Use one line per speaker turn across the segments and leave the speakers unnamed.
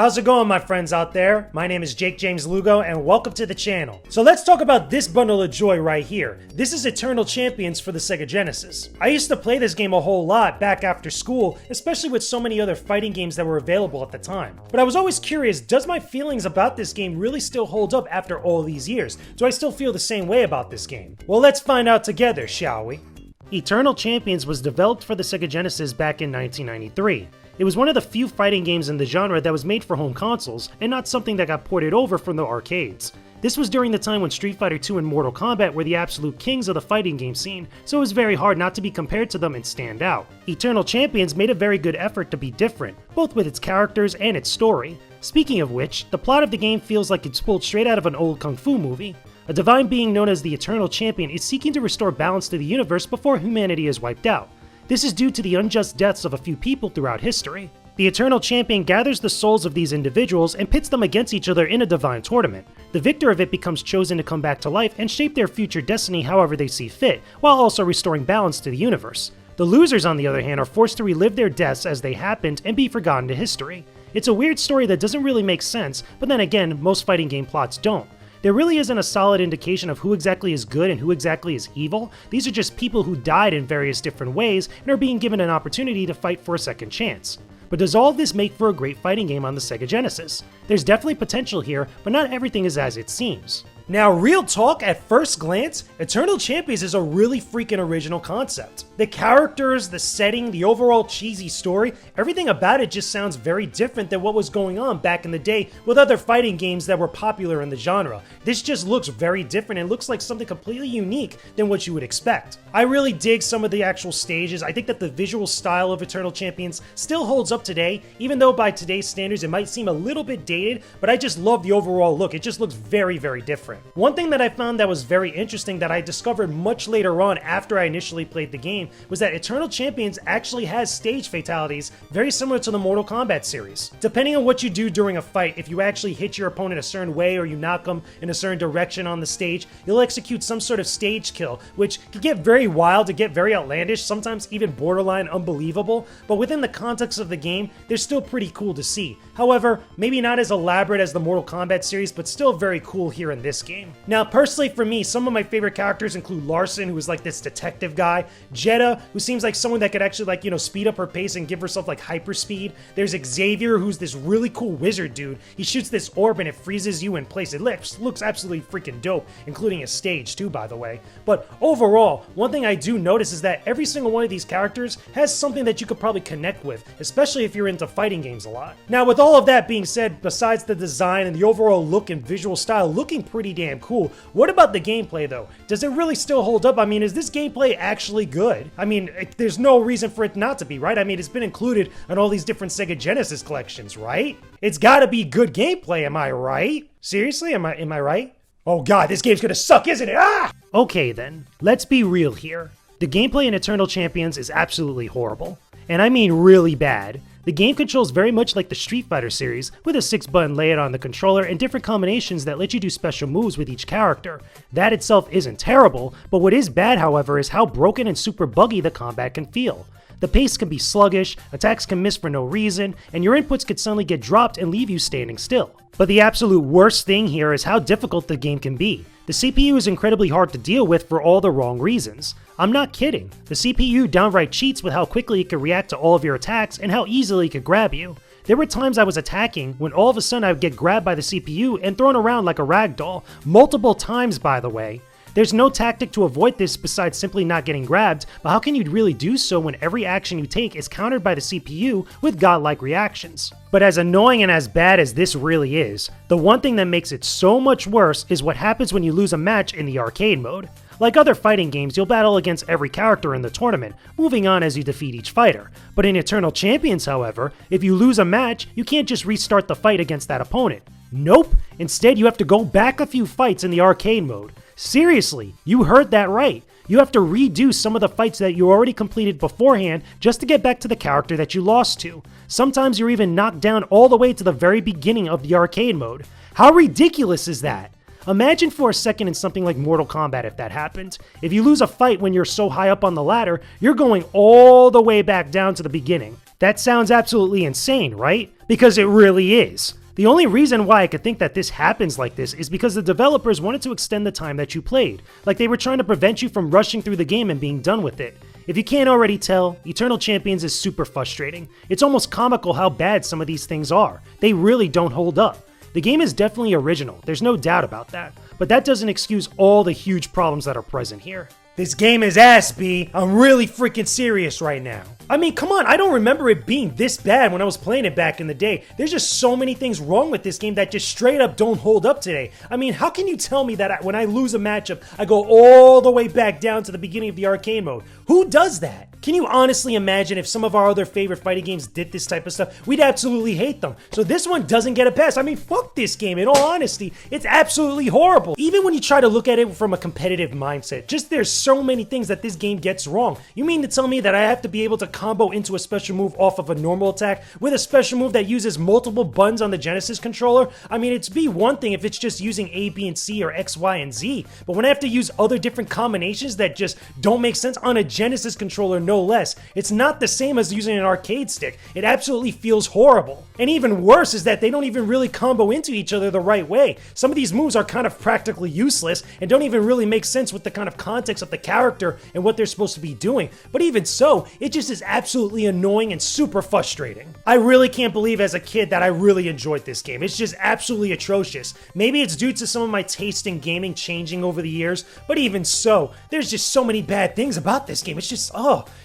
How's it going, my friends out there? My name is Jakejames Lugo, and welcome to the channel. So let's talk about this bundle of joy right here. This is Eternal Champions for the Sega Genesis. I used to play this game a whole lot back after school, especially with so many other fighting games that were available at the time. But I was always curious, does my feelings about this game really still hold up after all these years? Do I still feel the same way about this game? Well, let's find out together, shall we? Eternal Champions was developed for the Sega Genesis back in 1993. It was one of the few fighting games in the genre that was made for home consoles, and not something that got ported over from the arcades. This was during the time when Street Fighter II and Mortal Kombat were the absolute kings of the fighting game scene, so it was very hard not to be compared to them and stand out. Eternal Champions made a very good effort to be different, both with its characters and its story. Speaking of which, the plot of the game feels like it's pulled straight out of an old kung fu movie. A divine being known as the Eternal Champion is seeking to restore balance to the universe before humanity is wiped out. This is due to the unjust deaths of a few people throughout history. The Eternal Champion gathers the souls of these individuals and pits them against each other in a divine tournament. The victor of it becomes chosen to come back to life and shape their future destiny however they see fit, while also restoring balance to the universe. The losers, on the other hand, are forced to relive their deaths as they happened and be forgotten to history. It's a weird story that doesn't really make sense, but then again, most fighting game plots don't. There really isn't a solid indication of who exactly is good and who exactly is evil. These are just people who died in various different ways and are being given an opportunity to fight for a second chance. But does all of this make for a great fighting game on the Sega Genesis? There's definitely potential here, but not everything is as it seems. Now, real talk, at first glance, Eternal Champions is a really freaking original concept. The characters, the setting, the overall cheesy story, everything about it just sounds very different than what was going on back in the day with other fighting games that were popular in the genre. This just looks very different and looks like something completely unique than what you would expect. I really dig some of the actual stages. I think that the visual style of Eternal Champions still holds up today, even though by today's standards it might seem a little bit dated, but I just love the overall look. It just looks very, very different. One thing that I found that was very interesting that I discovered much later on after I initially played the game was that Eternal Champions actually has stage fatalities very similar to the Mortal Kombat series. Depending on what you do during a fight, if you actually hit your opponent a certain way or you knock them in a certain direction on the stage, you'll execute some sort of stage kill, which can get very wild, to get very outlandish, sometimes even borderline unbelievable, but within the context of the game, they're still pretty cool to see. However, maybe not as elaborate as the Mortal Kombat series, but still very cool here in this game. Now, personally for me, some of my favorite characters include Larson, who is like this detective guy, Jeddah, who seems like someone that could actually speed up her pace and give herself like hyper speed. There's Xavier, who's this really cool wizard dude. He shoots this orb and it freezes you in place. It looks absolutely freaking dope, including his stage too, by the way. But overall, one thing I do notice is that every single one of these characters has something that you could probably connect with, especially if you're into fighting games a lot. Now, with all of that being said, besides the design and the overall look and visual style looking pretty damn cool, what about the gameplay though? Does it really still hold up? I mean, is this gameplay actually good? I mean, there's no reason for it not to be, right? I mean, it's been included on all these different Sega Genesis collections, right? It's gotta be good gameplay, am I right? Seriously, am I right? Oh god, this game's gonna suck, isn't it? Ah! Okay then, let's be real here. The gameplay in Eternal Champions is absolutely horrible. And I mean really bad. The game controls very much like the Street Fighter series, with a 6-button layout on the controller and different combinations that let you do special moves with each character. That itself isn't terrible, but what is bad, however, is how broken and super buggy the combat can feel. The pace can be sluggish, attacks can miss for no reason, and your inputs could suddenly get dropped and leave you standing still. But the absolute worst thing here is how difficult the game can be. The CPU is incredibly hard to deal with for all the wrong reasons. I'm not kidding. The CPU downright cheats with how quickly it can react to all of your attacks and how easily it could grab you. There were times I was attacking when all of a sudden I would get grabbed by the CPU and thrown around like a rag doll. Multiple times, by the way. There's no tactic to avoid this besides simply not getting grabbed, but how can you really do so when every action you take is countered by the CPU with godlike reactions? But as annoying and as bad as this really is, the one thing that makes it so much worse is what happens when you lose a match in the arcade mode. Like other fighting games, you'll battle against every character in the tournament, moving on as you defeat each fighter. But in Eternal Champions, however, if you lose a match, you can't just restart the fight against that opponent. Nope! Instead, you have to go back a few fights in the arcade mode. Seriously, you heard that right. You have to redo some of the fights that you already completed beforehand just to get back to the character that you lost to. Sometimes you're even knocked down all the way to the very beginning of the arcade mode. How ridiculous is that? Imagine for a second in something like Mortal Kombat if that happened. If you lose a fight when you're so high up on the ladder, you're going all the way back down to the beginning. That sounds absolutely insane, right? Because it really is. The only reason why I could think that this happens like this is because the developers wanted to extend the time that you played, like they were trying to prevent you from rushing through the game and being done with it. If you can't already tell, Eternal Champions is super frustrating. It's almost comical how bad some of these things are. They really don't hold up. The game is definitely original, there's no doubt about that, but that doesn't excuse all the huge problems that are present here. This game is ass, B. I'm really freaking serious right now. I mean, come on, I don't remember it being this bad when I was playing it back in the day. There's just so many things wrong with this game that just straight up don't hold up today. I mean, how can you tell me that when I lose a matchup, I go all the way back down to the beginning of the arcade mode? Who does that? Can you honestly imagine if some of our other favorite fighting games did this type of stuff? We'd absolutely hate them. So this one doesn't get a pass. I mean, fuck this game. In all honesty, it's absolutely horrible. Even when you try to look at it from a competitive mindset, just there's so many things that this game gets wrong. You mean to tell me that I have to be able to combo into a special move off of a normal attack with a special move that uses multiple buttons on the Genesis controller? I mean, it's be one thing if it's just using A, B, and C or X, Y, and Z, but when I have to use other different combinations that just don't make sense on a Genesis controller, no less, it's not the same as using an arcade stick. It absolutely feels horrible. And even worse is that they don't even really combo into each other the right way. Some of these moves are kind of practically useless and don't even really make sense with the kind of context of the character and what they're supposed to be doing. But even so, it just is absolutely annoying and super frustrating. I really can't believe as a kid that I really enjoyed this game. It's just absolutely atrocious. Maybe it's due to some of my taste in gaming changing over the years, but even so, there's just so many bad things about this game. It's just,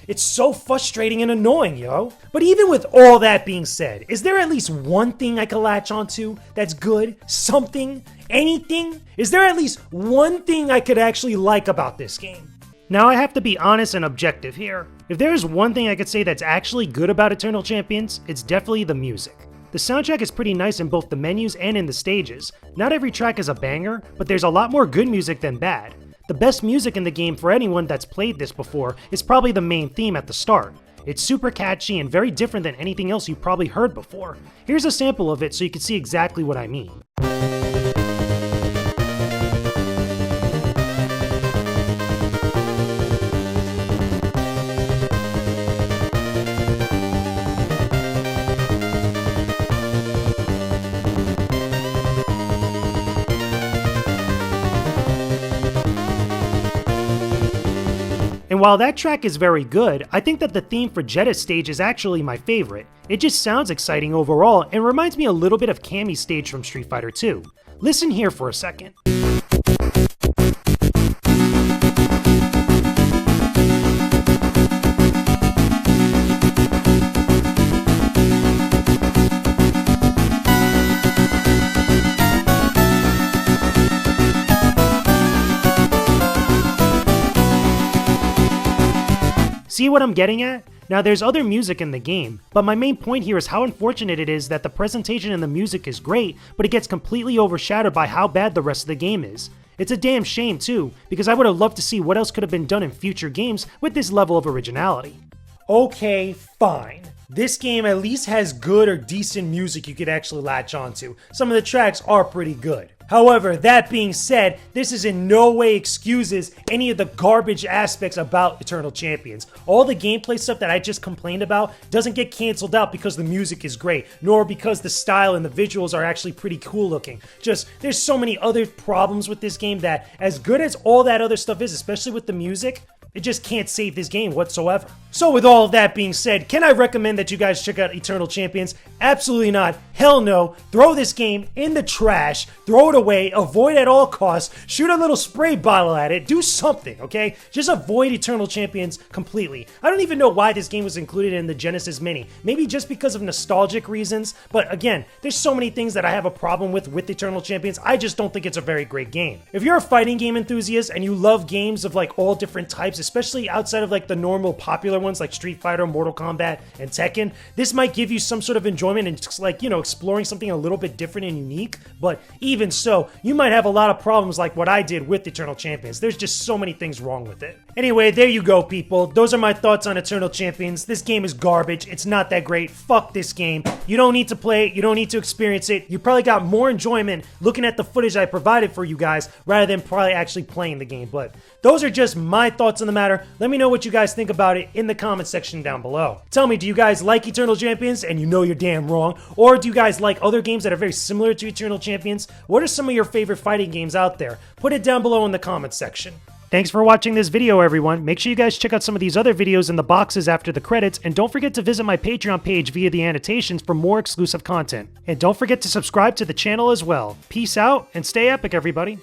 it's so frustrating and annoying, yo. But even with all that being said, is there at least one thing I can latch onto that's good? Something? Anything? Is there at least one thing I could actually like about this game? Now I have to be honest and objective here. If there is one thing I could say that's actually good about Eternal Champions, it's definitely the music. The soundtrack is pretty nice in both the menus and in the stages. Not every track is a banger, but there's a lot more good music than bad. The best music in the game for anyone that's played this before is probably the main theme at the start. It's super catchy and very different than anything else you've probably heard before. Here's a sample of it so you can see exactly what I mean. And while that track is very good, I think that the theme for Jetta's stage is actually my favorite. It just sounds exciting overall and reminds me a little bit of Cammy's stage from Street Fighter 2. Listen here for a second. See what I'm getting at? Now there's other music in the game, but my main point here is how unfortunate it is that the presentation and the music is great, but it gets completely overshadowed by how bad the rest of the game is. It's a damn shame too, because I would have loved to see what else could have been done in future games with this level of originality. Okay, fine. This game at least has good or decent music you could actually latch onto. Some of the tracks are pretty good. However, that being said, this is in no way excuses any of the garbage aspects about Eternal Champions. All the gameplay stuff that I just complained about doesn't get canceled out because the music is great, nor because the style and the visuals are actually pretty cool looking. Just, there's so many other problems with this game that, as good as all that other stuff is, especially with the music, it just can't save this game whatsoever. So with all of that being said, can I recommend that you guys check out Eternal Champions? Absolutely not. Hell no. Throw this game in the trash. Throw it away. Avoid at all costs. Shoot a little spray bottle at it. Do something, okay? Just avoid Eternal Champions completely. I don't even know why this game was included in the Genesis Mini. Maybe just because of nostalgic reasons. But again, there's so many things that I have a problem with Eternal Champions. I just don't think it's a very great game. If you're a fighting game enthusiast and you love games of like all different types, especially outside of like the normal popular ones like Street Fighter, Mortal Kombat, and Tekken, this might give you some sort of enjoyment and just like, you know, exploring something a little bit different and unique. But even so, you might have a lot of problems like what I did with Eternal Champions. There's just so many things wrong with it. Anyway, there you go, people. Those are my thoughts on Eternal Champions. This game is garbage. It's not that great. Fuck this game. You don't need to play it. You don't need to experience it. You probably got more enjoyment looking at the footage I provided for you guys rather than probably actually playing the game. But those are just my thoughts on the matter. Let me know what you guys think about it in the comment section down below. Tell me, do you guys like Eternal Champions? And you know you're damn wrong. Or do you guys like other games that are very similar to Eternal Champions? What are some of your favorite fighting games out there? Put it down below in the comment section. Thanks for watching this video, everyone. Make sure you guys check out some of these other videos in the boxes after the credits, and don't forget to visit my Patreon page via the annotations for more exclusive content. And don't forget to subscribe to the channel as well. Peace out, and stay epic, everybody.